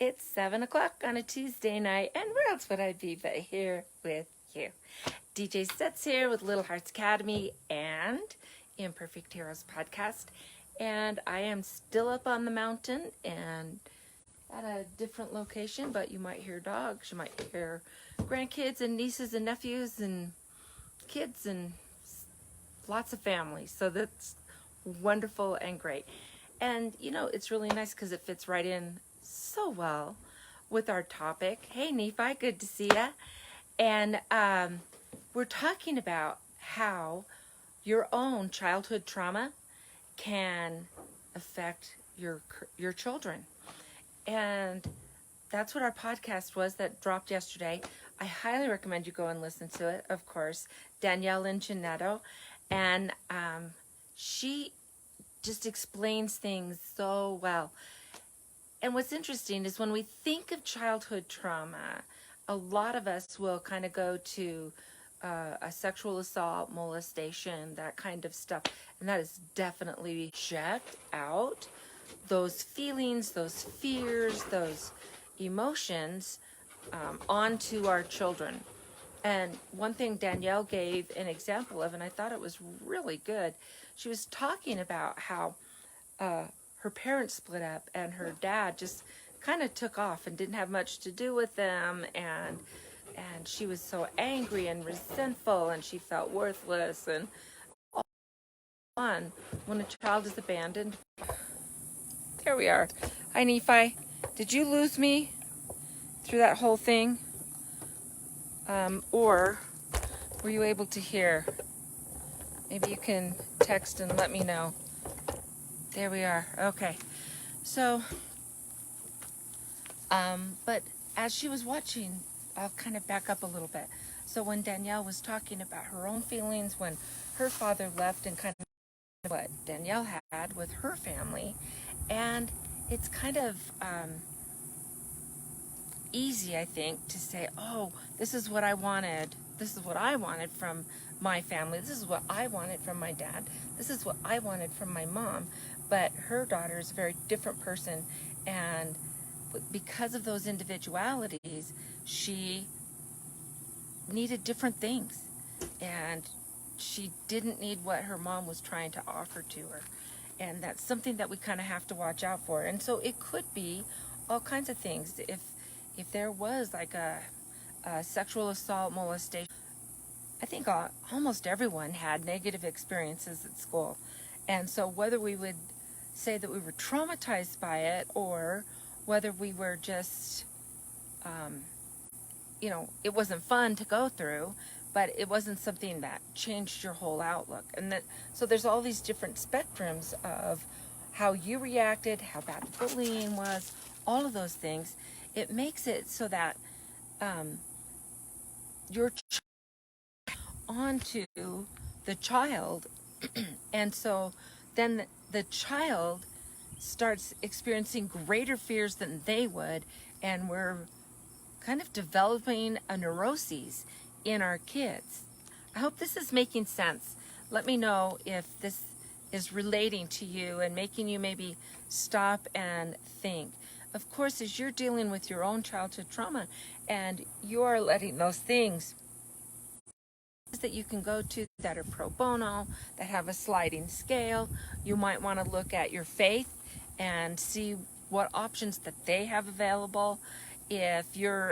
It's 7 o'clock on a Tuesday night, and where else would I be but here with you? DJ Sets here with Little Hearts Academy and Imperfect Heroes podcast, and I am still up on the mountain and at a different location, but you might hear dogs, you might hear grandkids and nieces and nephews and kids and lots of families, so that's wonderful and great. And you know, it's really nice because it fits right in so well with our topic. Hey Nephi, good to see ya. And we're talking about how your own childhood trauma can affect your children. And that's what our podcast was that dropped yesterday. I highly recommend you go and listen to it, of course. Danielle Ingenito. And she just explains things so well. And what's interesting is when we think of childhood trauma, a lot of us will kind of go to a sexual assault, molestation, that kind of stuff. And that is definitely checked out. Those feelings, those fears, those emotions onto our children. And one thing Danielle gave an example of, and I thought it was really good, she was talking about how her parents split up and her dad just kind of took off and didn't have much to do with them, and she was so angry and resentful, and she felt worthless, and all on when a child is abandoned. There we are. Hi Nephi, did you lose me through that whole thing? Or were you able to hear? Maybe you can text and let me know. There we are. Okay. So, but as she was watching, I'll kind of back up a little bit. So when Danielle was talking about her own feelings when her father left and kind of what Danielle had with her family, and it's kind of easy, I think, to say, oh, this is what I wanted. This is what I wanted from my family. This is what I wanted from my dad. This is what I wanted from my mom. But her daughter is a very different person. And because of those individualities, she needed different things. And she didn't need what her mom was trying to offer to her. And that's something that we kind of have to watch out for. And so it could be all kinds of things. If there was like a sexual assault, molestation, I think almost everyone had negative experiences at school. And so whether we would say that we were traumatized by it or whether we were just, it wasn't fun to go through, but it wasn't something that changed your whole outlook. And so there's all these different spectrums of how you reacted, how bad the bullying was, all of those things. It makes it so that your onto the child, and so then the child starts experiencing greater fears than they would, and we're kind of developing a neuroses in our kids. I hope this is making sense. Let me know if this is relating to you and making you maybe stop and think. Of course, as you're dealing with your own childhood trauma and you're letting those things that you can go to that are pro bono, that have a sliding scale, you might want to look at your faith and see what options that they have available. If you're